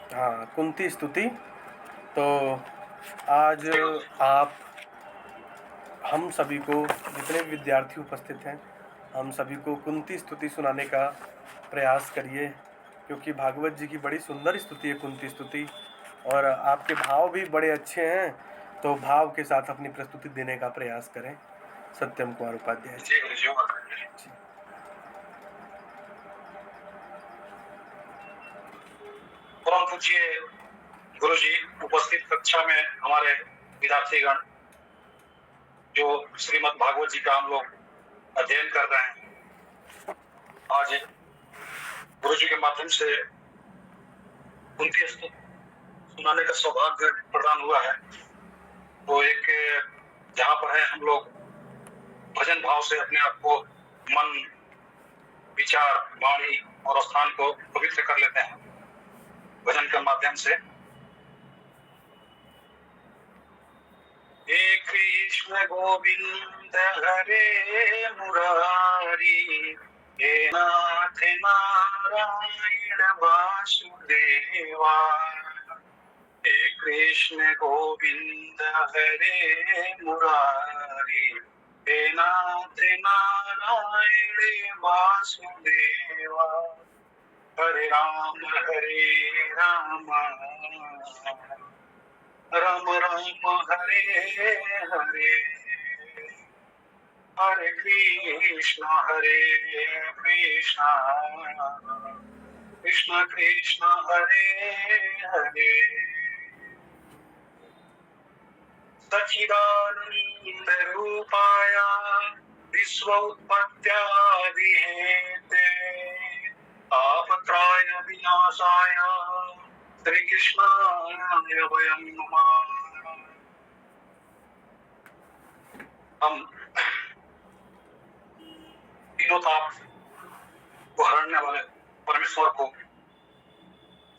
हाँ, कुंती स्तुति। तो आज आप हम सभी को, जितने भी विद्यार्थी उपस्थित हैं, हम सभी को कुंती स्तुति सुनाने का प्रयास करिए, क्योंकि भागवत जी की बड़ी सुंदर स्तुति है कुंती स्तुति, और आपके भाव भी बड़े अच्छे हैं। तो भाव के साथ अपनी प्रस्तुति देने का प्रयास करें। सत्यम कुमार उपाध्याय जी। जी। परम पूज्य गुरु जी, उपस्थित कक्षा में हमारे विद्यार्थीगण, जो श्रीमद् भागवत जी का हम लोग अध्ययन कर रहे हैं, आज गुरु जी के माध्यम से कुंती स्तुति सुनाने का सौभाग्य प्रदान हुआ है। तो एक जहाँ पर है हम लोग भजन भाव से अपने आप को, मन, विचार, वाणी और स्थान को पवित्र कर लेते हैं भजन के माध्यम से। हे कृष्ण गोविंद हरे मुरारी, हे नाथ नारायण वासुदेवा। हे कृष्ण गोविंद हरे मुरारी, हे नाथ नारायण वासुदेवा। हरे राम राम राम हरे हरे, हरे कृष्ण कृष्ण कृष्ण हरे हरे। सच्चिदानंद रूपाय विश्व उत्पत्त्यादि हेते, तापत्रय विनाशाय श्री कृष्णाय वयं नमः। हम तीनों ताप को हरने वाले परमेश्वर को,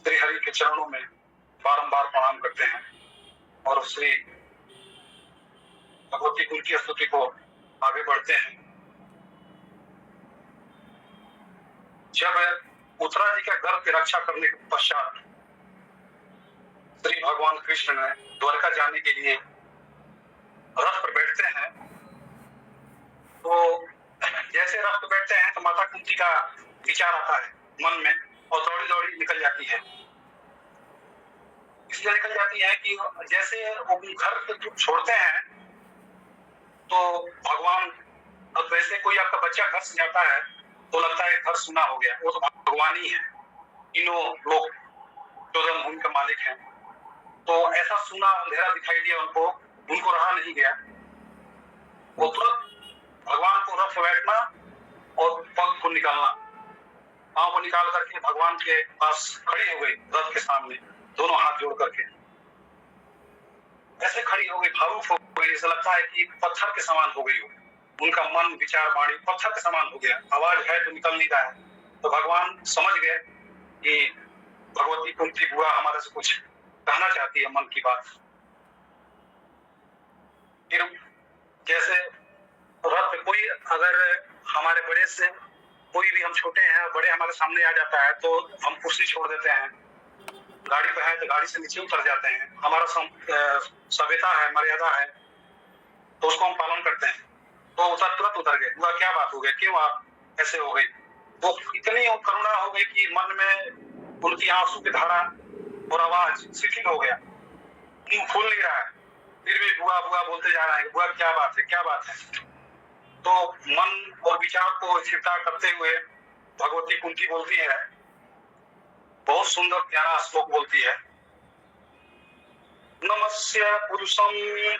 श्री हरि के चरणों में बारंबार प्रणाम करते हैं और श्री भगवती कुंती स्तुति को आगे बढ़ते हैं। जब उत्तरा जी के गर्भ की रक्षा करने के पश्चात श्री भगवान कृष्ण ने द्वारका जाने के लिए रथ पर बैठते हैं, तो जैसे रथ पर बैठते हैं तो माता कुंती का विचार आता है मन में और दौड़ी दौड़ी निकल जाती है। इसलिए निकल जाती है कि जैसे वो घर से छोड़ते हैं तो भगवान, अब वैसे कोई आपका बच्चा घर से जाता है तो लगता है घर सुना हो गया, वो तो भगवान ही है, तीनों लोग 14 भूमि का मालिक है। तो ऐसा सुना अंधेरा दिखाई दिया उनको रहा नहीं गया। वो तुरंत भगवान को रथ बैठना और पग को निकालना, पांव को निकाल करके भगवान के पास खड़ी हो गई रथ के सामने, दोनों हाथ जोड़ करके ऐसे खड़ी हो गई, भावुक हो गई, ऐसा लगता है कि पत्थर के समान हो गई हो। उनका मन, विचार, वाणी पत्थर के समान हो गया, आवाज है तो निकल नहीं रहा है। तो भगवान समझ गए कि भगवती कुंती बुआ हमारे से कुछ कहना चाहती है, मन की बात। फिर जैसे रथ पे कोई, अगर हमारे बड़े से कोई भी, हम छोटे हैं, बड़े हमारे सामने आ जाता है तो हम कुर्सी छोड़ देते हैं, गाड़ी पे है तो गाड़ी से नीचे उतर जाते हैं। हमारा सभ्यता है, मर्यादा है, तो उसको हम पालन करते हैं। तो तुरंत उतर गए, हुआ क्या बात हो गई, क्यों आप ऐसे हो गई। वो इतनी करुणा हो गई कि मन में उनकी आंसू की धारा और आवाज शिथिल हो गया, मुंह खुल नहीं रहा है, फिर भी बुआ बुआ बोलते जा रहे हैं, बुआ क्या बात है, क्या बात है। तो मन और विचार को स्थिरता करते हुए भगवती कुंती बोलती है, बहुत सुंदर प्यारा श्लोक बोलती है। नमस्य पुरुषं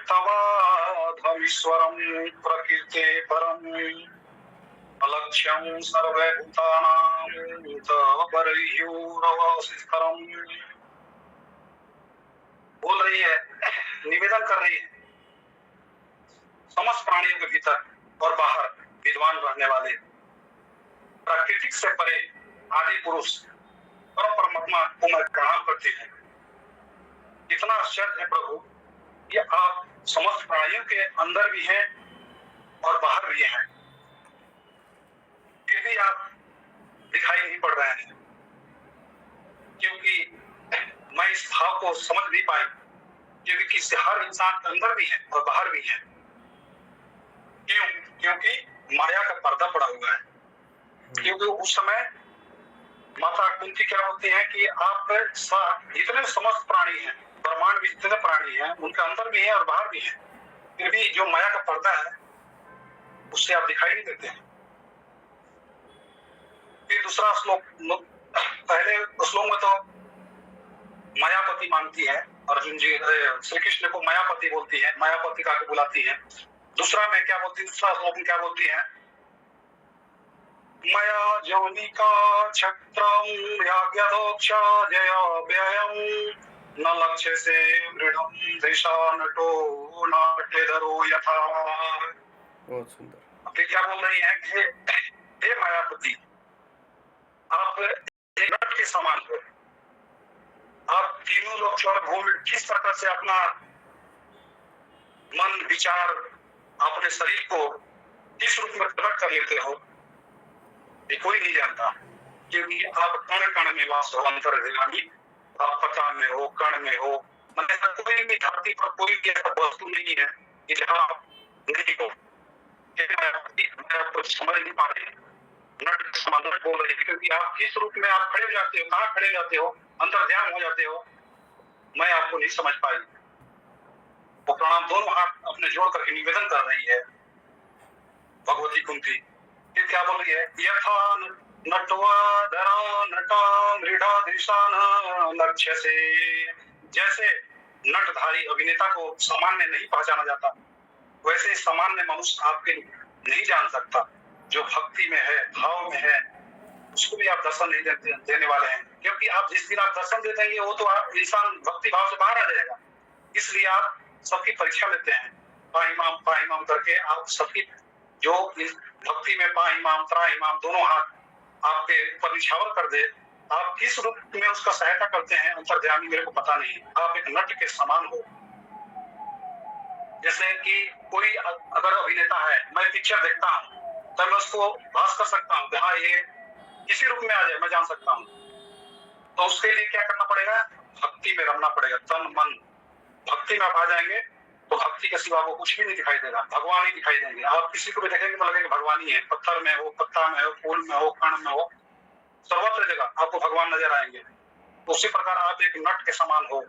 तवाधमीश्वरं प्रकृते परम, अलक्ष्यं सर्वभूतानां तवपरह्योरवसिष्करम्। बोल रही है, निवेदन कर रही है, समस्त प्राणियों के भीतर और बाहर विद्वान रहने वाले, प्राकृतिक से परे आदि पुरुष परमात्मा को मैं प्रणाम करती हूँ। इतना आश्चर्य है प्रभु कि आप समस्त प्राणियों के अंदर भी हैं और बाहर भी हैं, फिर भी आप दिखाई नहीं पड़ रहे हैं, क्योंकि इस भाव को समझ नहीं पाई, क्योंकि हर इंसान के अंदर भी है और बाहर भी है। क्यों? क्योंकि माया का पर्दा पड़ा हुआ है। क्योंकि उस समय माता कुंती क्या बोलती है कि आप जितने समस्त प्राणी हैं, ब्रह्मांड में जितने प्राणी हैं, उनके अंदर भी है और बाहर भी है, फिर भी जो माया का पर्दा है उससे आप दिखाई नहीं देते हैं। फिर दूसरा श्लोक, पहले श्लोक में तो मायापति मानती है अर्जुन जी, श्री कृष्ण को मायापति बोलती है, मायापति का बुलाती है। दूसरा में क्या बोलती है, दूसरा श्लोक में क्या बोलती है, मया जौनिका छत्रम याज्ञदोक्षा जय व्ययम न लक्ष्य से मृडम दिशा नटो नाट्यधरो यथा। बहुत सुंदर। फिर क्या बोल रही है कि हे मायापति, आप एक नट के समान हो। आप तीनों लोग स्वर्ग भूमि किस प्रकार से अपना मन विचार अपने शरीर को किस रूप में प्रकट कर लेते हो, ये कोई नहीं जानता। क्योंकि आप कण कण में वास हो, अंतर्यामी, आप पता में हो, कण में हो। मतलब कोई भी धरती पर कोई भी ऐसा वस्तु नहीं है कि जहाँ आप नहीं हो। मैं आपको समझ नहीं पा रही, नट समाधान बोल रही है, क्योंकि आप किस रूप में आप खड़े हो जाते हो, कहाँ खड़े हो जाते हो, अंतर्ध्यान हो जाते हो, मैं आपको नहीं समझ पाई। वो प्रणाम दोनों हाथ अपने जोड़ करके निवेदन कर रही है भगवती कुंती। फिर क्या बोल रही है, यथा नटवा धरा नटा मृढ़ा दृशान लक्ष्य से। जैसे नटधारी अभिनेता को सामान्य नहीं पहचाना जाता, वैसे सामान्य मनुष्य आपके नहीं जान सकता। जो भक्ति में है, भाव में है, उसको भी आप दर्शन नहीं देने वाले हैं। क्योंकि आप जिस दिन आप दर्शन दे देंगे वो तो आप इंसान भक्ति भाव से बाहर आ जाएगा। इसलिए आप सबकी परीक्षा लेते हैं, पाइमाम करके आप सबकी जो भक्ति में पाइमाम त्राइमाम दोनों हाथ आपके ऊपर निछावर कर दे, आप किस रूप में उसका सहायता करते हैं अंतर्यामी मेरे को पता नहीं। आप एक नट के समान हो। जैसे कि कोई अगर अभिनेता है, मैं पिक्चर देखता हूँ तो मैं उसको भास कर सकता हूँ कि हाँ ये किसी रूप में आ जाए, मैं जान सकता हूँ। तो उसके लिए क्या करना पड़ेगा, भक्ति में रमना पड़ेगा, तन मन। भक्ति में आप आ जाएंगे तो भक्ति के सिवा वो कुछ भी नहीं दिखाई देगा, भगवान ही दिखाई देंगे। आप किसी को भी देखेंगे तो लगेगा भगवान ही है, पत्थर में हो, पत्ता में हो, फूल में हो, कण में हो, सर्वत्र जगह आपको भगवान नजर आएंगे। उसी प्रकार आप एक नट के समान हो।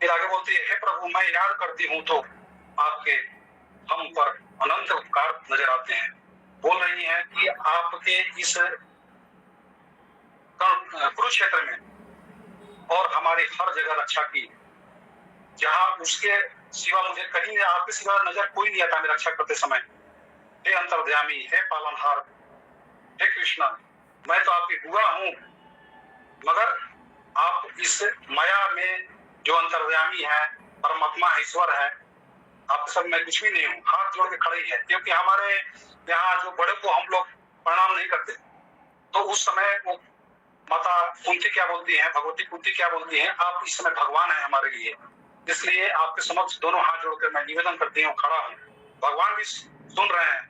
फिर आगे बोलती है, हे प्रभु मैं याद करती हूँ तो आपके हम पर अनंत उपकार नजर आते हैं। बोल रही है कि आपके इस कुरुक्षेत्र में और हमारी हर जगह रक्षा की, जहाँ उसके सिवा मुझे कहीं आपके सिवा नजर कोई नहीं आता मेरी रक्षा करते समय। हे अंतर्यामी, हे पालनहार, हे कृष्णा, मैं तो आपकी बुआ हूँ, मगर आप इस माया में जो अंतर्यामी है, परमात्मा ईश्वर है, आपके सब में कुछ भी नहीं हूँ। हाथ जोड़ के खड़ी है। क्योंकि हमारे यहाँ जो बड़े को हम लोग प्रणाम नहीं करते, तो उस समय वो माता कुंती क्या बोलती है, भगवती कुंती क्या बोलती है, आप इस समय भगवान है हमारे लिए। इसलिए आपके समक्ष दोनों हाथ जोड़कर मैं निवेदन करती हूँ, खड़ा हूँ। भगवान भी सुन रहे हैं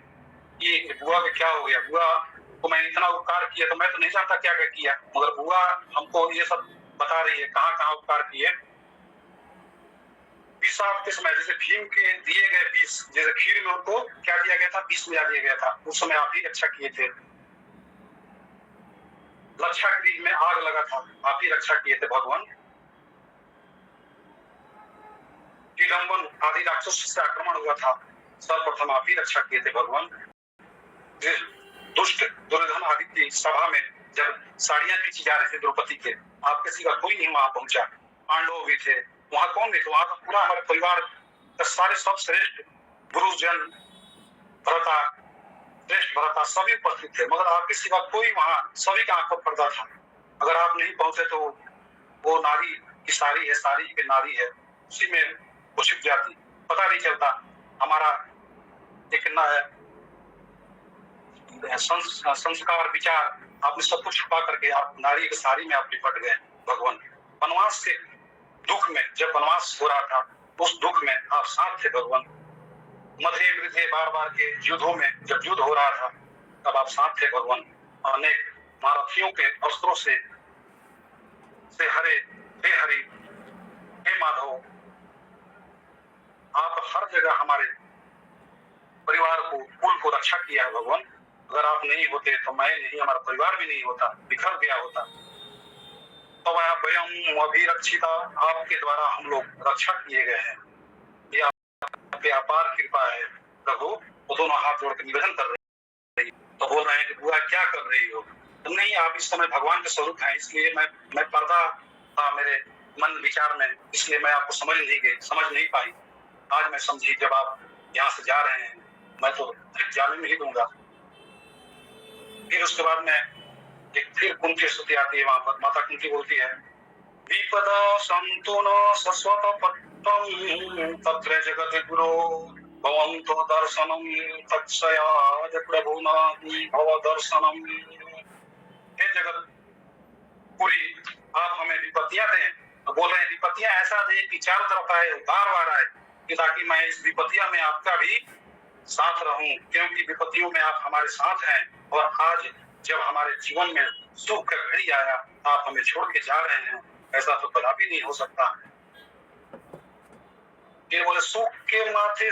कि बुआ के क्या हो गया, बुआ को मैं इतना उपकार किया, तो मैं तो नहीं जानता क्या क्या किया, मगर बुआ हमको ये सब बता रही है कहाँ कहाँ उपकार किए। पिशाब के समय जैसे भीम के दिए गए विष, जैसे खीर में उनको क्या दिया गया था, विष मिला दिया गया था, उस समय आप ही रक्षा किए थे। रक्षा गृह में आग लगा था, आप ही रक्षा किए थे भगवान। विडंबन आदि राक्षस से आक्रमण हुआ था, सर्वप्रथम आप ही रक्षा किए थे भगवान। दुष्ट दुर्योधन आदि की सभा में जब साड़ियां खींची जा रही थी द्रौपदी के, आपके सिवा कोई नहीं वहां पहुंचा। पांडव भी थे वहां, कौन नहीं थे वहां, तो पूरा हमारे परिवार का सारे सब श्रेष्ठ गुरुजन भ्राता, श्रेष्ठ भ्राता सभी उपस्थित थे, मगर आपके सिवा कोई वहां, सभी का आंख पर पर्दा था। अगर आप नहीं पहुंचे तो वो नारी की सारी है, सारी के नारी है, उसी में वो छिप जाती, पता नहीं चलता। हमारा एक संस्कार विचार आपने सब कुछ छुपा करके आप नारी की सारी में आप लिपट गए। भगवान वनवास के दुख में, जब वनवास हो रहा था उस दुख में आप साथ थे भगवान। मधे वृद्धे बार बार के युद्धों में जब युद्ध हो रहा था तब आप साथ थे भगवान। अनेक महारथियों के अस्त्रों से से हरे, हे हरि, हे माधव, आप हर जगह हमारे परिवार को, कुल को रक्षा किया है भगवान। अगर आप नहीं होते तो मैं नहीं, हमारा परिवार भी नहीं होता, बिखर गया होता। तो आप वयम अभिरक्षिता, आपके द्वारा हम लोग रक्षा किए गए हैं। ये आपकी अपार कृपा है प्रभु। वो दोनों हाथ जोड़ के निवेदन कर रहे हैं, तो बोल रहे हैं कि बुआ क्या कर रही हो? तो नहीं, आप इस समय भगवान के स्वरूप हैं, इसलिए मैं पर्दा था मेरे मन विचार में, इसलिए मैं आपको समझ नहीं पाई। आज मैं समझी, जब आप यहाँ से जा रहे हैं, मैं तो जाने नहीं दूंगा। फिर उसके बाद में एक फिर कुंती स्तुति आती है, वहां पर माता कुंती बोलती है, विपदा संतुन सस्वत पट्टम तत्र जगत गुरु भवन्तो दर्शनम तत्सयाद प्रभुना भव दर्शनम। हे जगत पूरी, आप हमें विपत्तियां दें। तो बोल रहे हैं विपत्तियां ऐसा दें कि चारों तरफ आए, बार बार आए, कि ताकि मैं इस विपत्तियां में आपका भी साथ रहूं, क्योंकि विपत्तियों में आप हमारे साथ हैं। और आज जब हमारे जीवन में सुख का घड़ी आया, आप हमें छोड़ के जा रहे हैं, ऐसा तो कदापि नहीं हो सकता। ये बोले सुख के माथे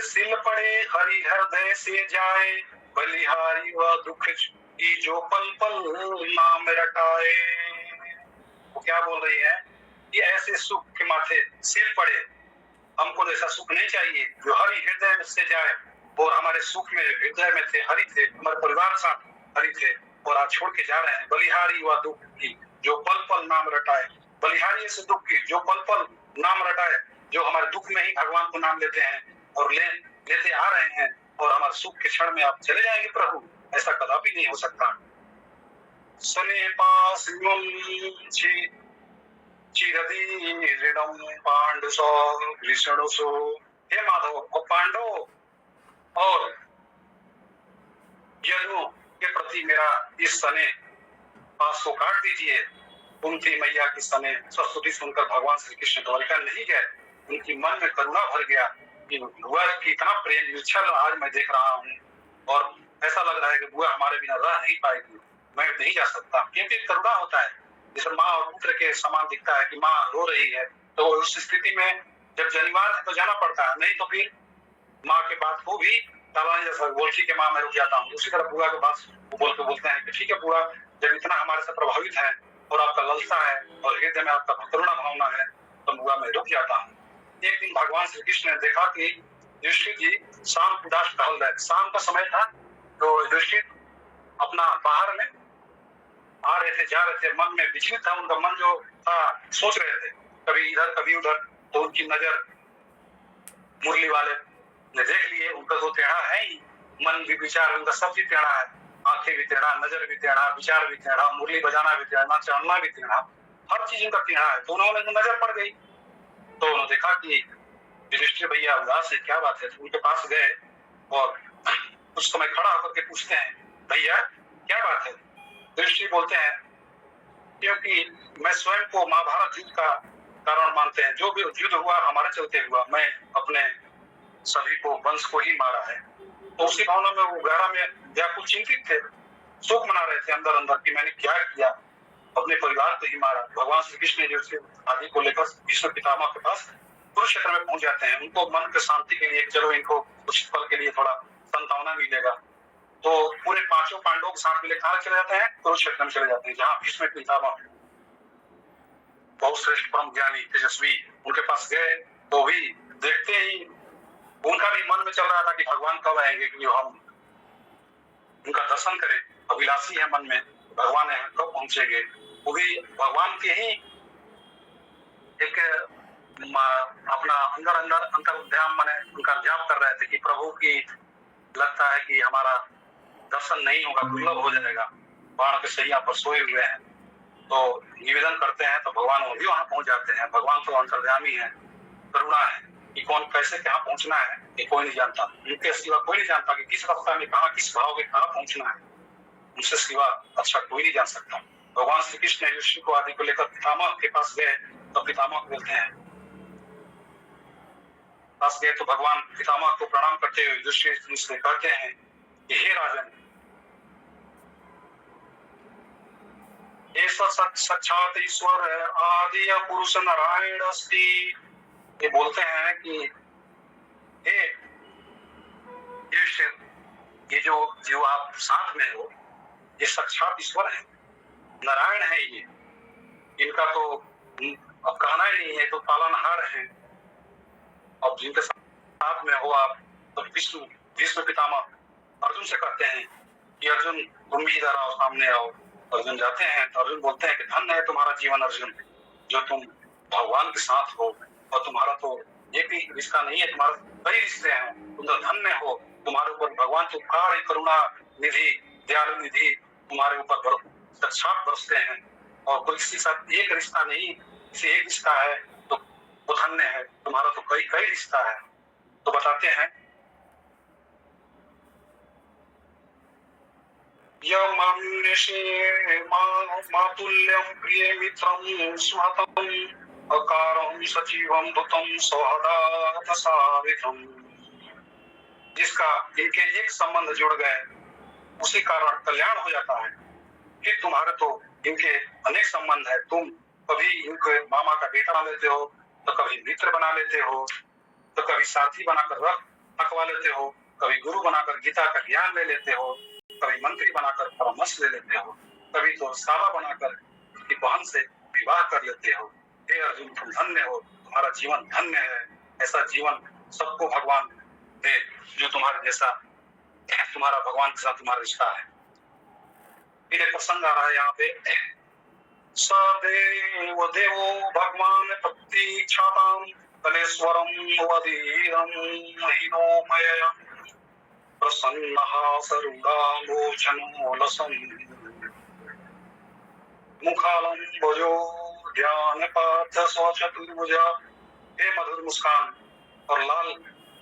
सिल पड़े, हरि हृदय से जाए, बलिहारी व दुख की जो पल पल नाम रटाए। वो क्या बोल रही है कि ऐसे सुख के माथे सिल पड़े, हमको ऐसा सुख नहीं चाहिए जो हरि हृदय से जाए। और हमारे सुख में हृदय में थे, हरि थे, हमारे परिवार साथ हरि थे, और आज छोड़ के जा रहे हैं। बलिहारी व दुख की जो पल पल नाम रटाए, बलिहारी से दुख की जो पल पल नाम रटाए, जो हमारे दुख में ही भगवान को नाम लेते हैं और लेते आ रहे हैं, और हमारे सुख के क्षण में आप चले जाएंगे प्रभु, ऐसा कदापि नहीं हो सकता। सने पास चिरदीर्णम पांडुसो कृष्णसो, हे माधव, और पांडव और यदुओं के प्रति मेरा इस सने पास को काट दीजिए। कुंती मैया की सने स्तुति सुनकर भगवान श्री कृष्ण द्वारिका नहीं गए। उनकी मन में करुणा भर गया कि बुआ की इतना प्रेम निश्चल आज मैं देख रहा हूँ, और ऐसा लग रहा है कि बुआ हमारे बिना रह नहीं पाएगी, मैं नहीं जा सकता। क्योंकि करुणा होता है, जैसे माँ और पुत्र के समान दिखता है कि माँ रो रही है, तो उस स्थिति में जब जनिवार है तो जाना पड़ता है, नहीं तो फिर माँ के बात को भी टाला नहीं जा सकता। बोल ठीक है माँ, मैं रुक जाता हूँ। उसी तरह बुआ के पास बोलते हैं कि ठीक है बुआ, जब इतना हमारे से प्रभावित है और आपका ललसा है और हृदय में आपका करुणा भावना है, तो बुआ मैं रुक जाता हूँ। एक दिन भगवान श्री कृष्ण ने देखा कि युधिष्ठिर जी शाम उदास टहल रहे, शाम का समय था, तो युधिष्ठिर अपना बाहर में आ रहे थे, जा रहे थे, मन में विचलित था, उनका मन जो था सोच रहे थे, कभी इधर कभी उधर। तो उनकी नजर मुरली वाले ने देख लिए, उनका तो टेढ़ा है ही, मन भी विचार उनका सब भी टेढ़ा है, आंखें भी टेढ़ा, नजर भी टेढ़ा, विचार भी टेढ़ा, मुरली बजाना भी टेढ़ा, चढ़ना भी टेढ़ा, हर चीज उनका टेढ़ा है। तो उन्होंने नजर पड़ गई, तो उन्होंने देखा कि युधिष्ठिर भैया उदास है, क्या बात है। तो उनके पास गए और कुछ समय खड़ा होकर के पूछते हैं, भैया क्या बात है। युधिष्ठिर बोलते हैं, क्योंकि मैं स्वयं को महाभारत युद्ध का कारण मानते हैं, जो भी युद्ध हुआ हमारे चलते हुआ, मैं अपने सभी को वंश को ही मारा है। तो उसी भावना में वो गहरा में व्याकुल चिंतित थे, शोक मना रहे थे अंदर अंदर कि मैंने क्या किया, अपने परिवार को ही मारा। भगवान श्री कृष्ण जो आदि को लेकर भीष्म पितामह के पास कुरुक्षेत्र में पहुंच जाते हैं। उनको मन के शांति के लिए, चलो इनको कुछ पल के लिए थोड़ा संतावना मिलेगा, तो पूरे पांचों पांडवों के साथ मिले कहाँ चले जाते हैं, कुरुक्षेत्र में चले जाते हैं, जहाँ भीष्म पितामह बहुत श्रेष्ठ परम ज्ञानी तेजस्वी, उनके पास गए। तो भी देखते ही उनका भी मन में चल रहा था कि भगवान कब आएंगे, कि हम उनका दर्शन करें, अभिलाषी है मन में, भगवान है कब पहुंचेंगे। वो भी भगवान के ही एक अपना अंतर ध्यान माने उनका जाप कर रहे थे कि प्रभु की लगता है कि हमारा दर्शन नहीं होगा, दुर्लभ हो जाएगा, बाण के सैया पर सोए हुए हैं। तो निवेदन करते हैं तो भगवान वो भी वहां पहुंच जाते हैं। भगवान तो अंतर्यामी है, करुणा है, कि कौन कैसे कहाँ पहुंचना है ये कोई नहीं जानता, उनके सिवा कोई नहीं जानता कि किस रास्ता में कहाँ, किस भाव में कहाँ पहुंचना है, उनसे सिवा अच्छा कोई नहीं जान सकता। भगवान श्री कृष्ण युधिष्ठिर को आदि को लेकर पितामह के पास गए, तो पितामह बोलते हैं, पास गए तो भगवान पितामह को प्रणाम करते हुए युधिष्ठिर से कहते हैं कि हे राजन, हे साक्षात ईश्वर आदि पुरुष नारायण अस्ति। ये बोलते हैं कि हे युधिष्ठिर, ये जो आप साथ में हो, ये साक्षात ईश्वर है, नारायण है। ये इनका तो अब कहना ही नहीं है, तो पालनहार है। अब जिनके साथ में हो आप, तो विष्णु पितामह अर्जुन से कहते हैं कि अर्जुन तुम भी इधर आओ, सामने आओ। अर्जुन जाते हैं तो अर्जुन बोलते हैं कि धन्य है तुम्हारा जीवन अर्जुन, जो तुम भगवान के साथ हो, और तुम्हारा तो एक ही रिश्ता नहीं है, तुम्हारे कई रिश्ते हैं। तुम तो धन्य हो, तुम्हारे ऊपर भगवान तो उपकार करुणा निधि दयालु निधि तुम्हारे ऊपर साक्षात बरसते हैं, और कोई किसी साथ एक रिश्ता नहीं, किसी एक रिश्ता है तो वो धन्य है, तुम्हारा तो कई रिश्ता है। तो बताते हैं मातुल्यं प्रिय मित्रं सुहृतं अकारं सचिवं दूतं सौहृदात् सारिथं। जिसका इनके एक संबंध जुड़ गए, उसी कारण कल्याण हो जाता है। फिर तुम्हारे तो इनके अनेक संबंध है, तुम कभी इनके मामा का बेटा बना लेते हो, तो कभी मित्र बना लेते हो, तो कभी साथी बनाकर रख रखवा लेते हो, कभी गुरु बनाकर गीता का ज्ञान ले लेते हो, कभी मंत्री बनाकर परामर्श ले लेते हो, कभी तो साला बनाकर की बहन से विवाह कर लेते हो। हे अर्जुन, तुम धन्य हो, तुम्हारा जीवन धन्य है। ऐसा जीवन सबको भगवान दे, जो तुम्हारे जैसा तुम्हारा भगवान के साथ तुम्हारा रिश्ता है। फिर एक प्रसंग आ रहा है यहाँ पे, सदेव देवो भगवान प्रतीक्षातां कलेश्वरं वदीरं महिनो मया प्रसन्नः सरुडालोचनो लसन् मुखालं भजो ध्यान पार्थ स्वचतुर्भुजा। हे मधुर मुस्कान और लाल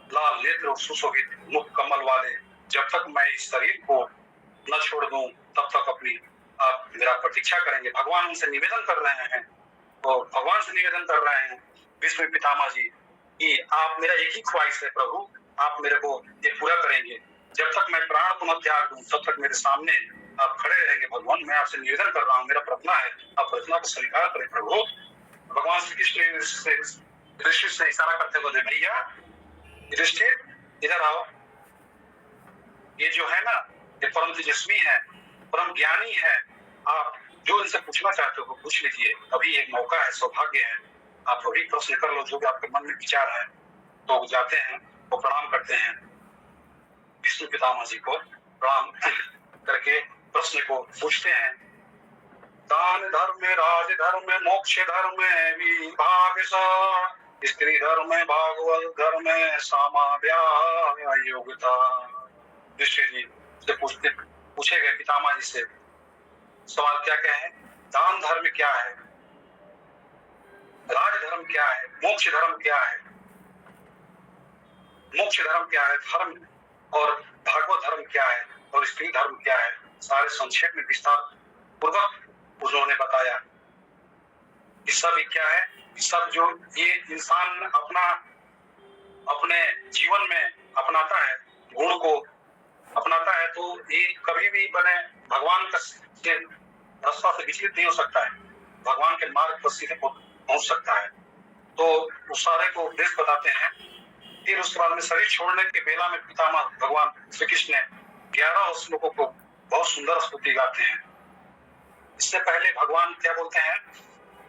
लाल नेत्र और सुशोभित मुख कमल वाले, जब तक मैं इस शरीर को न छोड़ दूं तब तक अपनी आप मेरा प्रतीक्षा करेंगे। भगवान उनसे निवेदन कर रहे हैं, और भगवान से निवेदन कर रहे हैं विष्णु पितामह जी कि आप मेरा एक ही ख्वाहिश है प्रभु, आप मेरे को ये पूरा करेंगे। जब तक मैं प्राण को न त्याग दूं तब तक मेरे सामने आप खड़े रहेंगे। भगवान, मैं आपसे निवेदन कर रहा हूँ, मेरा प्रार्थना है, आप प्रार्थना को स्वीकार करें प्रभु। भगवान श्री कृष्ण युधिष्ठिर से इशारा करते हुए, भैया युधिष्ठिर इधर आओ, ये जो है ना, ये परम तेजस्वी है, परम ज्ञानी है, आप जो इनसे पूछना चाहते हो पूछ लीजिए। अभी एक मौका है, सौभाग्य है, आप अभी प्रश्न कर लो जो भी आपके मन में विचार है। तो जाते हैं, वो प्रणाम करते हैं विष्णु पितामह जी को, प्रणाम करके प्रश्न को पूछते हैं। दान धर्म राज धर्म मोक्ष धर्म विभाग स्त्री धर्म भागवत धर्म सामाव्या योग्यता। युधिष्ठिर जी से पूछे गए पितामह जी से सवाल क्या है, दान धर्म क्या है, राज धर्म क्या है, मोक्ष धर्म क्या है, मोक्ष धर्म क्या है, धर्म और भागवत धर्म क्या है, और स्त्री धर्म क्या है। सारे संक्षेप में विस्तार पूर्वक उन्होंने बताया। ये सब क्या है, सब जो ये इंसान अपने जीवन में अपनाता है, गुण को अपनाता है, तो ये कभी भी बने भगवान का रास्ता से विचलित नहीं हो सकता है, भगवान के मार्ग पर सीधे पहुंच सकता है। तो उस सारे को उपदेश बताते हैं। फिर उसके बाद में शरीर छोड़ने के बेला में पितामह भगवान श्री कृष्ण ने 11 श्लोकों को बहुत सुंदर स्तुति गाते हैं। इससे पहले भगवान क्या बोलते हैं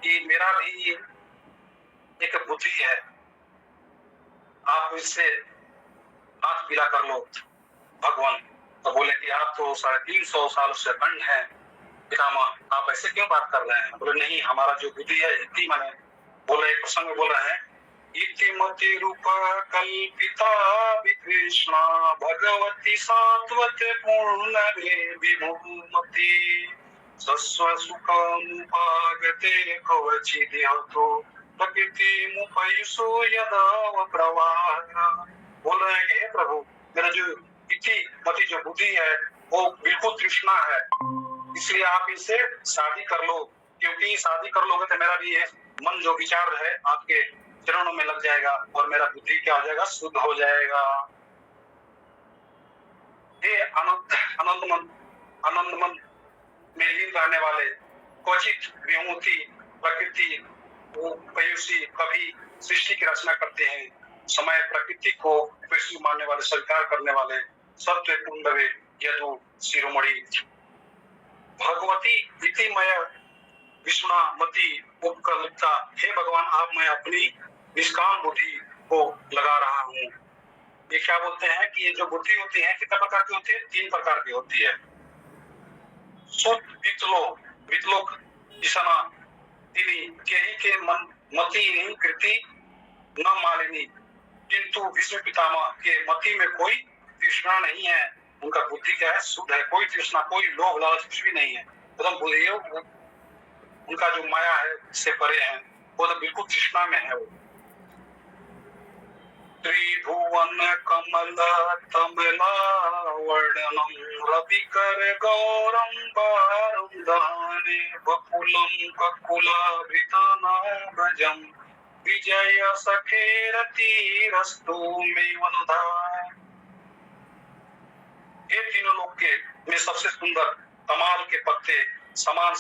कि मेरा भी एक बुद्धि है, आप इससे हाथ पीला कर लो। भगवान तो बोले कि आप तो 350 साल से अखंड हैं पितामह, आप ऐसे क्यों बात कर रहे हैं। बोले नहीं, हमारा जो बुद्धि है इति माने बोले, एक प्रसंग में बोल रहे हैं, इतिमति रूप कल्पिता विकृष्णा भगवती सात्वत पूर्ण विभूमति सस्व सुखमुपागते कवचिदिहतो प्रकृति मुपयुषो यदा प्रवाह। बोल रहे हैं कि हे प्रभु, मेरा जो इतिमति जो बुद्धि है वो बिल्कुल तृष्णा है, इसलिए आप इसे शादी कर लो, क्योंकि शादी कर लोगे तो मेरा भी ये मन जो विचार है आपके चरणों में लग जाएगा और मेरा बुद्धि क्या हो जाएगा, शुद्ध हो जाएगा। ये आनंद मन में लीन रहने वाले क्वचित विमुति प्रकृति वो पयुषी कभी सृष्टि की रचना करते हैं। समय प्रकृति को पशु मानने वाले, स्वीकार करने वाले सत्य कुंडवे यदु शिरोमणि भगवती इतिमय विष्णामती उपकल्पता। हे भगवान, आप मैं अपनी निष्काम बुद्धि को लगा रहा हूँ। ये क्या बोलते हैं कि ये जो बुद्धि होती है कितने प्रकार की होती है? 3 प्रकार की होती है। शुद्ध वितलोक ईशना तिनी केही के मन मति नहीं कृति न मालिनी, किंतु विष्णु पितामह के मति में कोई तृष्णा नहीं है। उनका बुद्धि क्या है? शुद्ध है, कोई तृष्णा, कोई लोभ लालच कुछ भी नहीं है। एकदम बुद्धि, उनका जो माया है से परे है, वो तो बिल्कुल तृष्णा में है। वो त्रिभुवन कमल तमला वर्णनम रवि कर गौरम बारम दाने बकुलम ककुलाभृतानाभजम विजय सखेरति रस्तु में वनुधाय। ये तीनों लोग के में सबसे सुंदर कमाल के पत्ते समान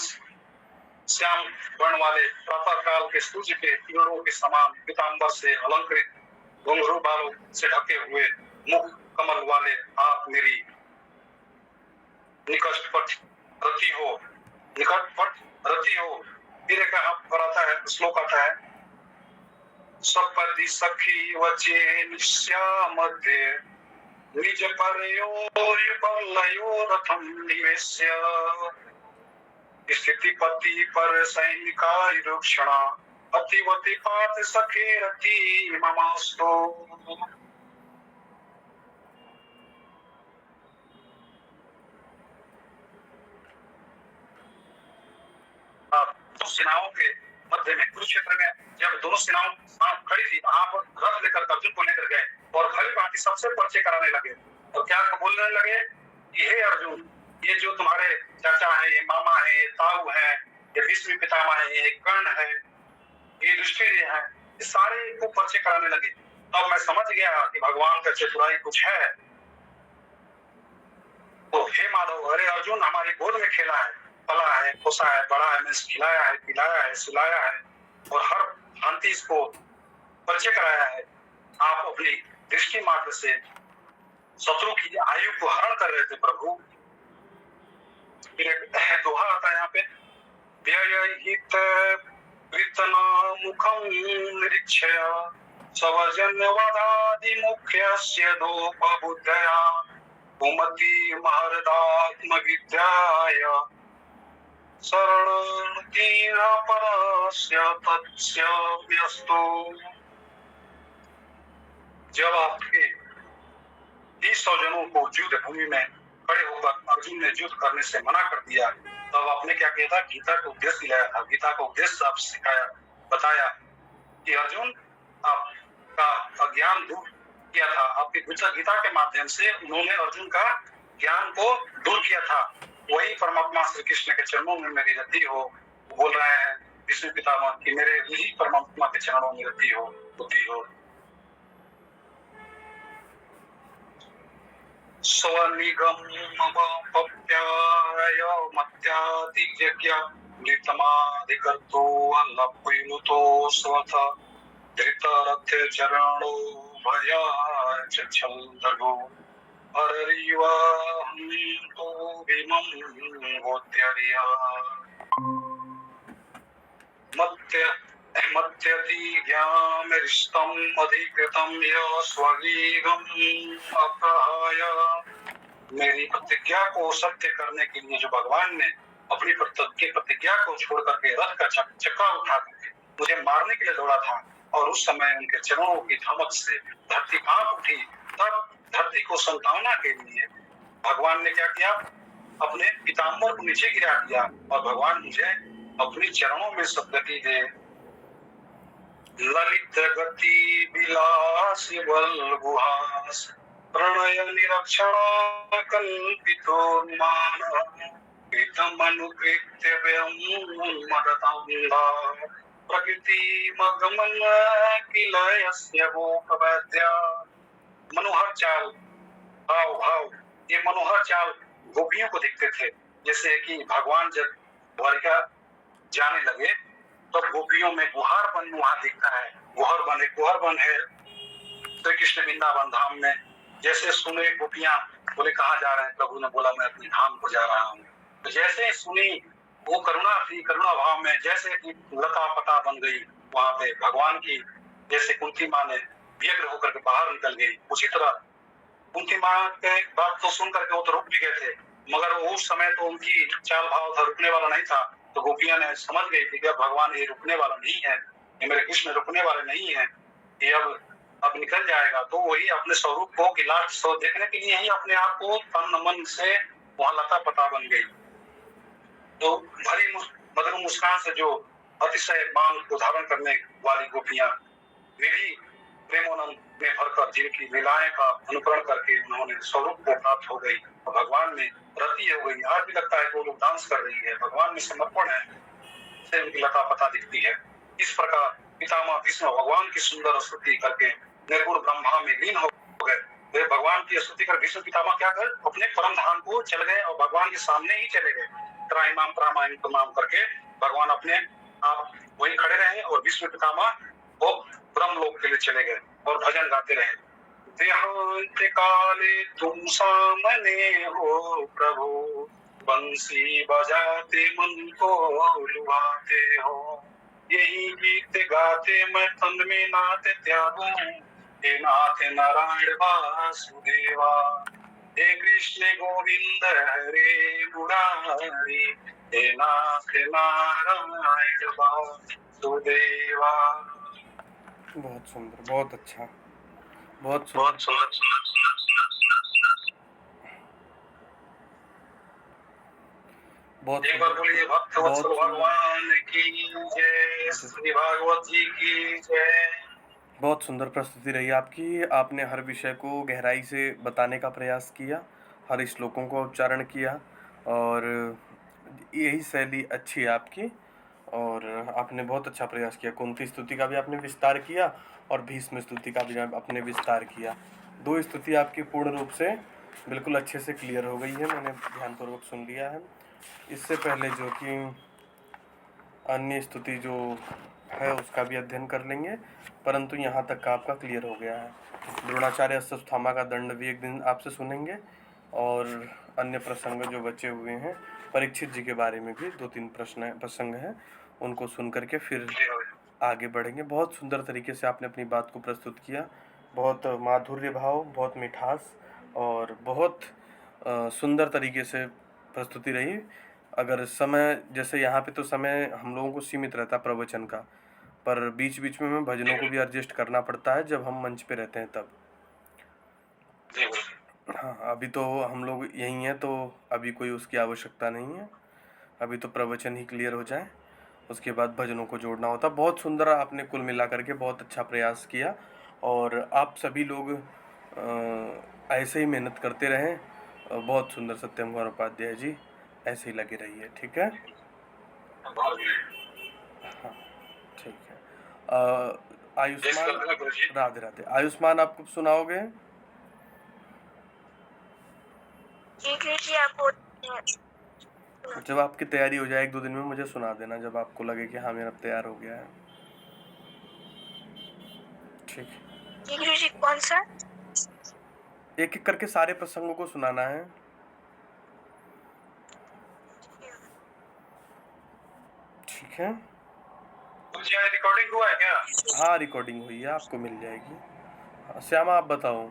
श्याम वर्ण वाले प्रातः काल के सूर्य के किरणों के समान पीतांबर से अलंकृत घुंघरू बालों से ढके हुए मुख कमल वाले आप मेरी निकटपट रति हो। फिर एक पर आता है, श्लोक आता है, सपदि सखी वचे निश्यामध्य निज परयोर बलयो रथम निवेश्य स्थिति पति पर सैनिकाय रुक्षणा अतिवति पात सखे रति ममास्तो। सेनाओं के मध्य में कुरुक्षेत्र में जब दोनों सेनाओं खड़ी थी, आप रथ लेकर अर्जुन को लेकर गए और भली भांति सबसे परिचय कराने लगे और क्या बोलने लगे कि हे अर्जुन, ये जो तुम्हारे चाचा है, ये मामा है, ये ताऊ है, ये विष्णु पितामह है, ये कर्ण है, ये युधिष्ठिर है, ये सारे को परिचय कराने लगे। तब मैं समझ गया कि भगवान का चतुराई कुछ है। तो हे माधव, अरे अर्जुन हमारी गोद में खेला है, पला है, पोसा है, बड़ा है, मैं खिलाया है, पिलाया है, सुलाया है और हर भांति इसको परिचय कराया है। आप अपनी दृष्टि मात्र से शत्रु की आयु को हरण कर रहे थे प्रभु। दोहा आता है यहाँ पे, व्ययहित वृतना मुखं निरीक्षया सवजन्यवदादि मुख्यस्य दोपबुद्धया कुमति महर्दात्म विद्याय शरणं तीर परस्य तस्य व्यस्तो। जब आपके 300 जनों को युद्ध भूमि में खड़े होकर अर्जुन ने युद्ध करने से मना कर दिया, तब आपने क्या किया था? गीता का उपदेश दिलाया था। गीता का उपदेश आप सिखाया, बताया कि अर्जुन आपका अज्ञान दूर किया था। आपकी गीता के माध्यम से उन्होंने अर्जुन का ज्ञान को दूर किया था। वही परमात्मा श्री कृष्ण के चरणों में मेरी रति हो। बोल रहे हैं विष्णु पितामह कि मेरे यही परमात्मा के चरणों में रति हो, बुद्धि हो। स्वनिगम पप्याय मत्यातिज्ञ मृतमाधिकर्तो लपुतो स्वथ धृतरथ चरणो भयाय चलदगो अररिवा तो विमं गोत्यरिया मत्यति ज्ञामरिष्टम अधिकृतम य स्वगीगम अप्रहाय। मेरी प्रतिज्ञा को सत्य करने के लिए जो भगवान ने अपनी प्रतिज्ञा को छोड़ करके रथ का चक्का उठा करके मुझे मारने के लिए दौड़ा था, और उस समय उनके चरणों की धमक से धरती कांप उठी। तब धरती को संतावना के लिए भगवान ने क्या किया? अपने पीताम्बर को नीचे गिरा दिया और भगवान मुझे अपने चरणों में सद्गति दे। ललित गति विलास बल गुहास प्रणय निरक्षण कल्पितोन्मान प्रीतम अनुकृत्य मदतांगा प्रकृति मगमन किलयस्य गोपवैद्या। मनोहर चाल, भाव ये मनोहर चाल गोपियों को दिखते थे। जैसे कि भगवान जब द्वारिका जाने लगे तब गोपियों में गुहारपन वहां दिखता है। गुहारपन है श्री कृष्ण वृंदावन धाम में। जैसे सुने गोपियां बोले कहाँ जा रहे हैं, प्रभु ने बोला मैं अपने धाम को जा रहा हूँ। तो जैसे सुनी वो करुणा थी, करुणा भाव में जैसे कि लता पता बन गई वहां पे भगवान की। जैसे कुंती माँ ने व्यग्र होकर के बाहर निकल गई, उसी तरह कुंती माँ के बात तो सुन करके वो तो रुक भी गए थे, मगर उस समय तो उनकी चाल भाव था, रुकने वाला नहीं था। तो गोपियां ने समझ गई थी कि भगवान ये रुकने वाला नहीं है, ये मेरे कृष्ण रुकने वाले नहीं है, ये अब निकल जाएगा। तो वही अपने स्वरूप को कि लास्ट सौ देखने के लिए ही अपने आप को तन मन से वहां लता पता बन गई। तो भरी मधुर मुस्कान से जो अतिशय मांग को धारण करने वाली गोपियां मेरी प्रेमानंद में भरकर जिनकी लीलाएं का अनुकरण करके उन्होंने स्वरूप को प्राप्त हो गई और भगवान में रति हो गई। आज भी लगता है कि वो लोग डांस कर रही है, भगवान में समर्पण है, से उनकी लता पता दिखती है। इस प्रकार पितामह भीष्म भगवान की सुंदर स्तुति करके निर्गुण ब्रह्मा में लीन हो गए। वे भगवान की स्तुति कर भीष्म पितामह क्या कर अपने परम धाम को चल गए और भगवान के सामने ही चले गए। त्राइमाम प्रामायण तमाम करके भगवान अपने आप वहीं खड़े रहे और भीष्म पितामह वो ब्रह्म लोक के लिए चले गए और भजन गाते रहे। देहांत काले तुम सामने हो प्रभु, बंसी बजाते मन को लुभाते हो। यही गीत गाते मैं तन में नाथ त्यागूं, हे नाथ नारायण वासुदेवा। हे कृष्ण गोविंद हरे मुरारी, हे नाथ नारायण वासुदेवा। बहुत सुंदर, बहुत अच्छा, बहुत सुंदर। बहुत एक बार बोलिए भक्त वत्सल भगवान की जय, श्री भागवत जी की जय। बहुत सुंदर प्रस्तुति रही आपकी। आपने हर विषय को गहराई से बताने का प्रयास किया, हर श्लोकों को उच्चारण किया और यही शैली अच्छी है आपकी और आपने बहुत अच्छा प्रयास किया। कुंती स्तुति का भी आपने विस्तार किया और भीष्म स्तुति का भी आपने विस्तार किया। दो स्तुति आपकी पूर्ण रूप से बिल्कुल अच्छे से क्लियर हो गई है, मैंने ध्यानपूर्वक सुन लिया है। इससे पहले जो कि अन्य स्तुति जो है उसका भी अध्ययन कर लेंगे, परंतु यहाँ तक का आपका क्लियर हो गया है। द्रोणाचार्य अश्वत्थामा का दंड भी एक दिन आपसे सुनेंगे और अन्य प्रसंग जो बचे हुए हैं, परीक्षित जी के बारे में भी 2-3 प्रसंग हैं, उनको सुन करके फिर आगे बढ़ेंगे। बहुत सुंदर तरीके से आपने अपनी बात को प्रस्तुत किया, बहुत माधुर्य भाव, बहुत मिठास और बहुत सुंदर तरीके से प्रस्तुति रही। अगर समय जैसे यहाँ पे तो समय हम लोगों को सीमित रहता है प्रवचन का, पर बीच बीच में हमें भजनों को भी एडजस्ट करना पड़ता है जब हम मंच पे रहते हैं तब। हाँ, अभी तो हम लोग यहीं हैं तो अभी कोई उसकी आवश्यकता नहीं है, अभी तो प्रवचन ही क्लियर हो जाए, उसके बाद भजनों को जोड़ना होता। बहुत सुंदर आपने कुल मिला करके बहुत अच्छा प्रयास किया और आप सभी लोग ऐसे ही मेहनत करते रहें। बहुत सुंदर सत्यम कुमार उपाध्याय जी, ऐसे ही लगे रहिए, ठीक है। हाँ ठीक है। आयुष्मान, राधे राधे। आयुष्मान आप कब सुनाओगे? जब आपकी तैयारी हो जाए 1-2 दिन में मुझे सुना देना, जब आपको लगे कि हाँ मेरा तैयार हो गया है, ठीक है। कौन सा? एक एक करके सारे प्रसंगों को सुनाना है, ठीक है। रिकॉर्डिंग हुआ है क्या? हाँ रिकॉर्डिंग हुई है, आपको मिल जाएगी। श्यामा आप बताओ।